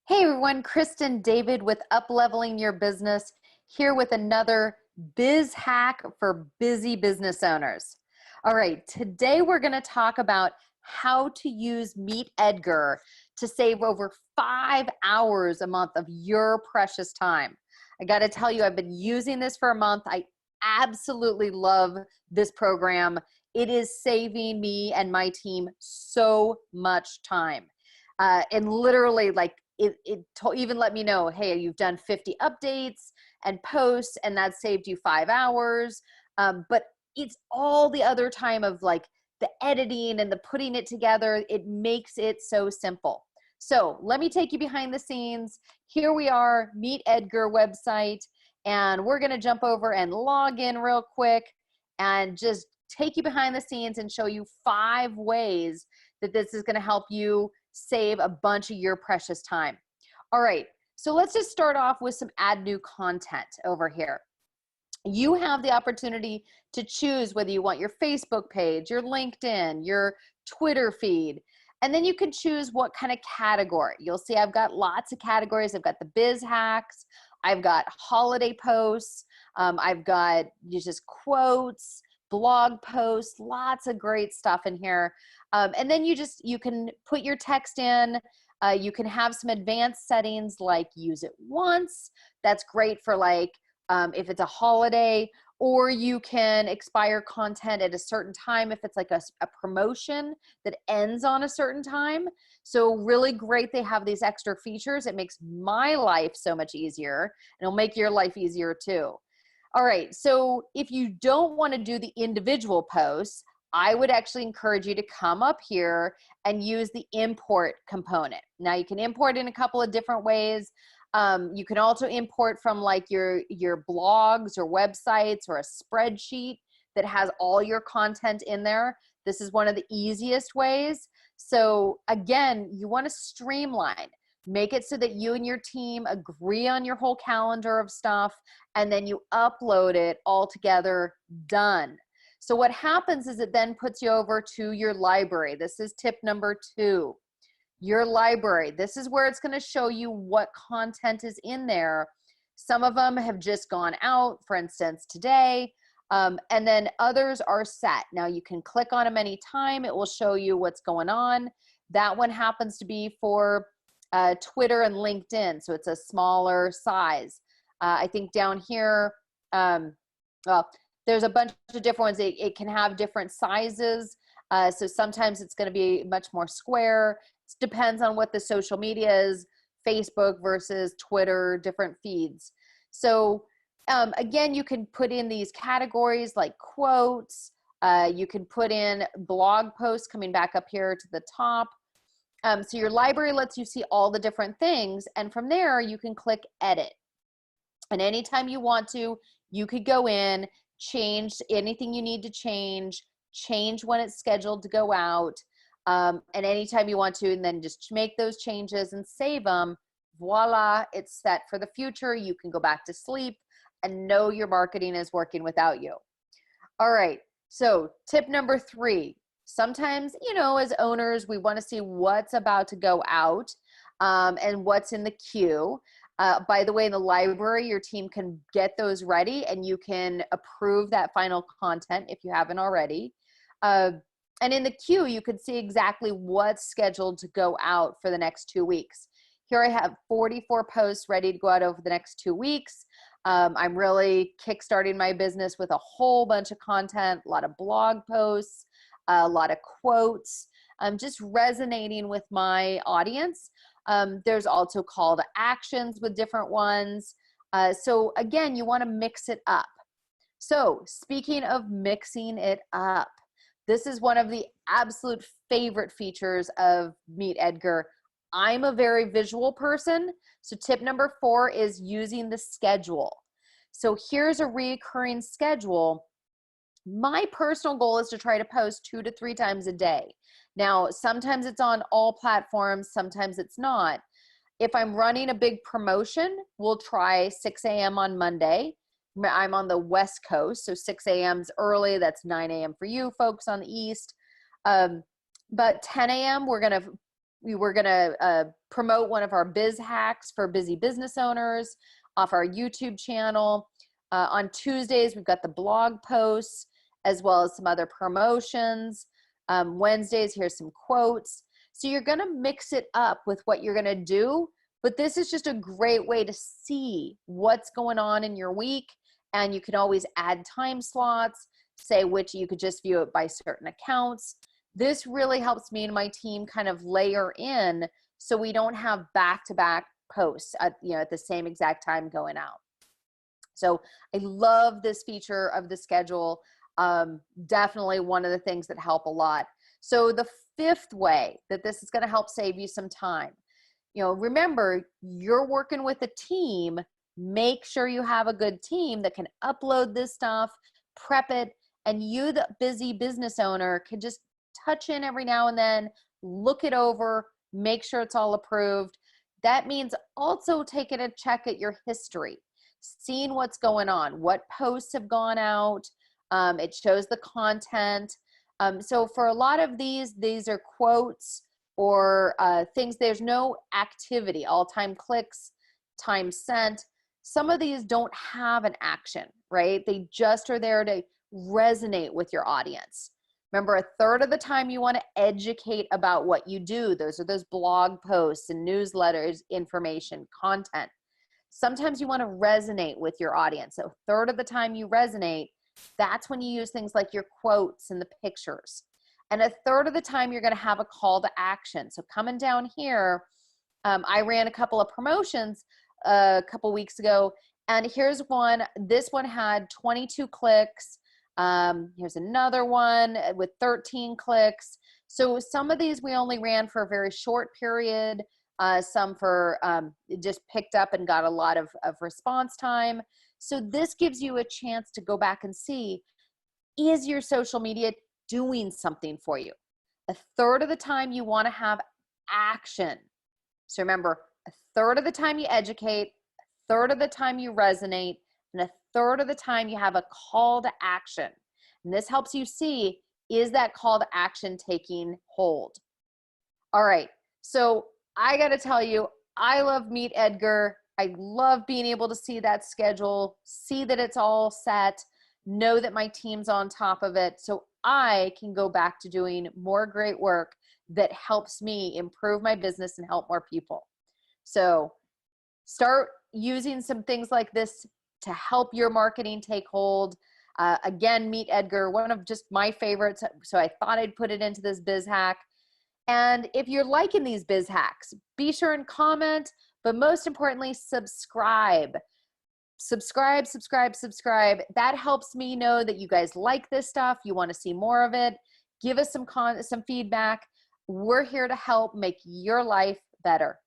Hey everyone, Kristen David with Upleveling Your Business here with another biz hack for busy business owners. All right, today we're going to talk about how to use MeetEdgar to save over 5 hours a month of your precious time. I got to tell you, I've been using this for a month. I absolutely love this program. It is saving me and my team so much time. And literally even let me know, hey, you've done 50 updates and posts and that saved you 5 hours. But it's all the other time of like the editing and the putting it together. It makes it so simple. So let me take you behind the scenes. Here we are, MeetEdgar website, and we're gonna jump over and log in real quick and just take you behind the scenes and show you 5 ways that this is gonna help you save a bunch of your precious time. All right, so let's just start off with some add new content over here. You have the opportunity to choose whether you want your Facebook page, your LinkedIn, your Twitter feed, and then you can choose what kind of category. You'll see I've got lots of categories. I've got the biz hacks, I've got holiday posts, I've got just quotes, blog posts, lots of great stuff in here. And then you can put your text in. You can have some advanced settings like use it once. That's great for like if it's a holiday, or you can expire content at a certain time if it's like a promotion that ends on a certain time. So really great they have these extra features. It makes my life so much easier, and it'll make your life easier too. All right, so if you don't want to do the individual posts, I would actually encourage you to come up here and use the import component. Now you can import in a couple of different ways. You can also import from like your blogs or websites or a spreadsheet that has all your content in there. This is one of the easiest ways. So again, you want to streamline. Make it so that you and your team agree on your whole calendar of stuff, and then you upload it all together, done. So what happens is it then puts you over to your library. This is tip number 2. Your library. This is where it's going to show you what content is in there. Some of them have just gone out, for instance, today, and then others are set. Now you can click on them anytime. It will show you what's going on. That one happens to be for Twitter and LinkedIn, so it's a smaller size. I think down here, well, there's a bunch of different ones. It can have different sizes. So sometimes it's going to be much more square. It depends on what the social media is, Facebook versus Twitter, different feeds. So again, you can put in these categories like quotes. You can put in blog posts coming back up here to the top. So your library lets you see all the different things. And from there, you can click edit. And anytime you want to, you could go in, change anything you need to change when it's scheduled to go out, and anytime you want to, and then just make those changes and save them. Voila, it's set for the future. You can go back to sleep and know your marketing is working without you. All right, so tip number 3. Sometimes, as owners, we want to see what's about to go out and what's in the queue. By the way, in the library, your team can get those ready and you can approve that final content if you haven't already. And in the queue, you can see exactly what's scheduled to go out for the next 2 weeks. Here I have 44 posts ready to go out over the next 2 weeks. I'm really kickstarting my business with a whole bunch of content, a lot of blog posts, a lot of quotes, just resonating with my audience. There's also call to actions with different ones. So again, you want to mix it up. So speaking of mixing it up, this is one of the absolute favorite features of MeetEdgar. I'm a very visual person. So tip number 4 is using the schedule. So here's a recurring schedule. My personal goal is to try to post 2 to 3 times a day. Now, sometimes it's on all platforms, sometimes it's not. If I'm running a big promotion, we'll try 6 a.m. on Monday. I'm on the West Coast, so 6 a.m. is early. That's 9 a.m. for you folks on the East. But 10 a.m., we're going to we were going to promote one of our biz hacks for busy business owners off our YouTube channel. On Tuesdays, we've got the blog posts as well as some other promotions. Wednesdays, here's some quotes. So you're going to mix it up with what you're going to do, but this is just a great way to see what's going on in your week. And you can always add time slots, say which you could just view it by certain accounts. This really helps me and my team kind of layer in so we don't have back-to-back posts at the same exact time going out. So I love this feature of the schedule. Definitely one of the things that help a lot. So the fifth way that this is going to help save you some time, remember, you're working with a team. Make sure you have a good team that can upload this stuff, prep it, and you, the busy business owner, can just touch in every now and then, look it over, make sure it's all approved. That means also taking a check at your history, seeing what's going on, what posts have gone out. It shows the content. So for a lot of these are quotes or things, there's no activity, all-time clicks, time sent. Some of these don't have an action, right? They just are there to resonate with your audience. Remember, a third of the time you want to educate about what you do. Those are those blog posts and newsletters, information, content. Sometimes you want to resonate with your audience. So a third of the time you resonate, that's when you use things like your quotes and the pictures. And a third of the time you're going to have a call to action. So coming down here, I ran a couple of promotions a couple weeks ago, and here's one. This one had 22 clicks. Here's another one with 13 clicks. So some of these we only ran for a very short period. Some for just picked up and got a lot of response time. So this gives you a chance to go back and see, is your social media doing something for you? A third of the time you want to have action. So remember, a third of the time you educate, a third of the time you resonate, and a third of the time you have a call to action. And this helps you see, is that call to action taking hold? All right, so I got to tell you, I love MeetEdgar. I love being able to see that schedule, see that it's all set, know that my team's on top of it, so I can go back to doing more great work that helps me improve my business and help more people. So start using some things like this to help your marketing take hold. Again, MeetEdgar, one of just my favorites, so I thought I'd put it into this biz hack. And if you're liking these biz hacks, be sure and comment, but most importantly, subscribe. Subscribe. That helps me know that you guys like this stuff. You want to see more of it. Give us some feedback. We're here to help make your life better.